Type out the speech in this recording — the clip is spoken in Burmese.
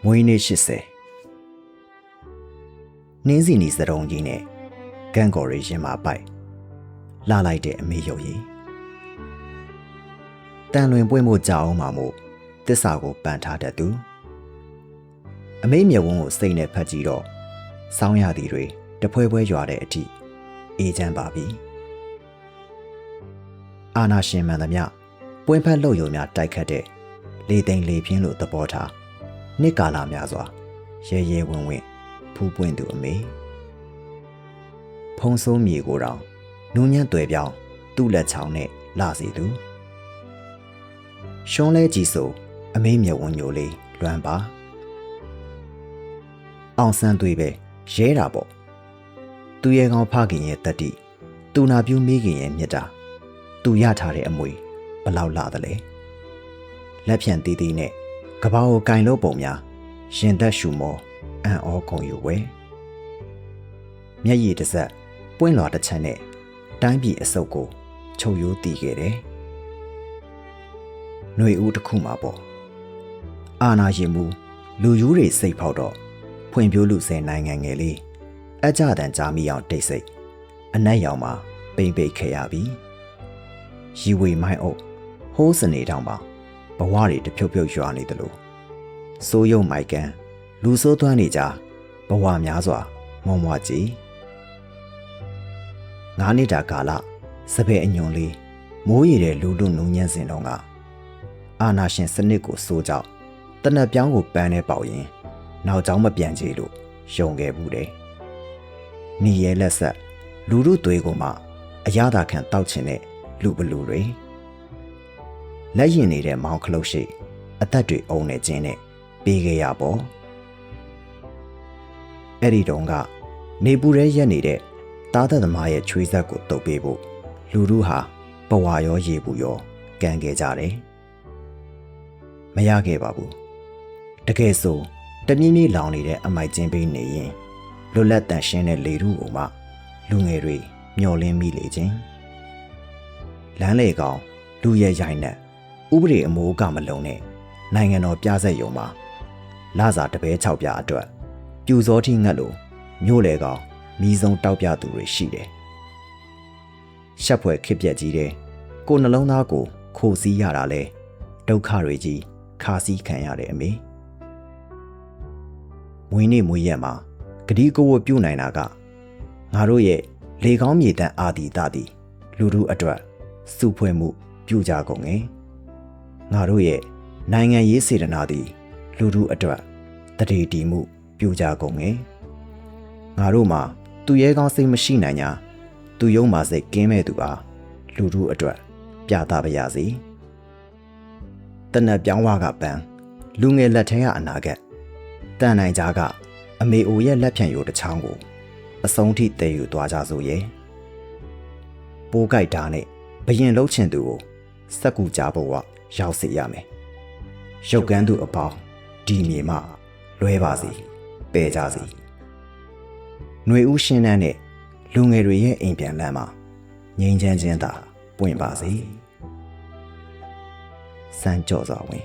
မွေးနေ့80နှင်းစီနီစတုံးကြီးနဲ့ဂန်ကော်ရီရင်မာပိုက်လာလိုက်တဲ့အမေရုပ်ရည်တန်လွင်ပွင့်ဖို့ကြောက်အောင်မှမို့တစ္ဆာကိုပန်ထားတတ်သူအမေမျက်ဝန်းကိုစိတ်နဲ့ဖတ်ကြည့်တော့စောင်းရသည်တွေတဖွဲဖွဲရွာတဲ့အထိအေးချမ်းပါပြီအာနာရှင်မှန်သမျှပွင့်ဖက်လို့ယုံများတိုက်ခတ်တဲ့လေသိမ်လေပြင်းလို့သဘောထားနှစ်ကာလများစွာရဲရဲဝံ့ဝံ့ဖူးပွင့်သူအမေဖုံးဆိုးမြေကိုတောင်နူးညံ့သွဲပြောင်းသူ့လက်ချောင်းနဲ့လာစီသူရှုံးလဲကြည့်ဆိုအမေမျက်ဝန်းညိုလေးလွမ်းပါအောင်ဆန်းသွေးပဲရဲတာပေါ့သူရဲ့ကောင်းဖခင်ရဲ့တတိသူနာပြူးမိခင်ရဲ့မြတ်တာသူရထားတဲ့အမွေဘလောက်လာသလဲလက်ဖြန့်တီးတီးနဲ့ကဘာကိုကင်လို့ပုံများရင်သက်ရှူမောအံ့ဩခုံယူဝဲမျက်ရည်တစ်စက်ပွင့်လွာတစ်ချက်နဲ့တိုင်းပြည်အစုပ်ကိုချုပ်ရိုးတီးခဲ့တယ်ຫນွေဦးတစ်ခုမှာပေါ့အာနာရင်မူလူယူတွေစိတ်ဖောက်တော့ဖွံ့ဖြိုးလူစဲနိုင်ငံငယ်လေးအကြတန်ကြားမိအောင်တိတ်ဆိတ်အနက်ရောင်မှာပိမ့်ပိတ်ခဲ့ရပြီရီဝေမိုင်းအုပ်ဟိုးစနေတောင်မှာဘဝတွေတဖြုတ်ဖြုတ်ရွာနေတယ်လို့စိုးရုံမိုက်ကန်လူဆိုးသွမ်းနေကြဘဝများစွာမုံမွားကြည်9နှစ်တာကာလစပယ်အညွန်လေးမိုးရည်တဲ့လူလူနုံညံ့စင်တော့ကအာနာရှင်စနစ်ကိုစိုးကြောက်တနက်ပြောင်းကိုပန်းနေပေါရင်နောက်ကျောင်းမပြန်ကြလို့ယုံခဲ့ဘူးတယ်နီရဲလက်ဆက်လူလူသွေးကိုမှအရသာခံတောက်ချင်တဲ့လူဘလူတွေလက်ရင်နေတဲ့မောင်ခလုတ်ရှိအသက်တွေအုံနေခြင်းနဲ့ပေးခဲ့ရပေါ့အဲ့ဒီတုန်းကနေပူရဲရက်နေတဲ့တားသက်သမားရဲ့ချွေးဆက်ကိုတုပ်ပေးဖို့လူလူဟာပဝါရောရေဘူးရောကန်ခဲ့ကြတယ်မရခဲ့ပါဘူးတကယ်ဆိုတမြင့်မြင့်လောင်နေတဲ့အမိုက်ကျင်းပေးနေရင်လွတ်လပ်တန်ရှင်းတဲ့လေထုကိုမှလူငယ်တွေမျောလင်းမိလေခြင်းလမ်းလေကောင်လူရဲရိုင်းနဲ့ဥပဒေအမိုးကမလုံးနဲ့နိုင်ငံတော်ပြဆက်ရုံမှာလာစာတပဲ6ပြအတွက်ပြူစောတိငတ်လို့မြို့လေကောင်မိဆုံးတောက်ပြသူတွေရှိတယ်ရှက်ဖွယ်ခစ်ပြက်ကြီးတဲ့ကိုနှလုံးသားကိုခိုးစီးရတာလဲဒုက္ခတွေကြီးခါစီးခံရတဲ့အမေမွေးနေ့မွေးရက်မှာဂတိကိုဝပြုတ်နိုင်တာကငါတို့ရဲ့လေကောင်းမြေတန်းအာဒီတသည်လူတို့အတွက်စုဖွဲ့မှုပြုကြကုန်ငယ်ငါတို့ရဲ့နိုင်ငံရေးစေတနာသည်လူတို့အတွက်တရေတီမှုပြုကြကုန်ငယ်ငါတို့မှာသူရဲကောင်းစိတ်မရှိနိုင်냐သူယုံမှာစိတ်ကင်းမဲ့သူအားလူတို့အတွက်ပြသပါရစေတနက်ပြောင်းဝကပန်းလူငယ်လက်ထဲကအနာဂတ်တန်နိုင်ကြကအမေအိုရဲ့လက်ဖြန့်ရိုးတစ်ချောင်းကိုအဆုံးထိတည်ယူသွားကြစို့ရဲ့ပိုးကြိုက်တာနဲ့ဘရင်လှုပ်ချင်သူကိုစက်ကူကြဖို့ရောက်စေရမယ်ရုပ်ကန်းသူအပေါင်းဒီမြေမှာလွဲပါစေပယ်ကြစေຫນွေဦးရှင်းနှန်းနဲ့လူငယ်တွေရဲ့အိမ်ပြန်လမ်းမှာငြိမ်းချမ်းခြင်းသာပွင့်ပါစေစမ်းကြော့စွာဝင်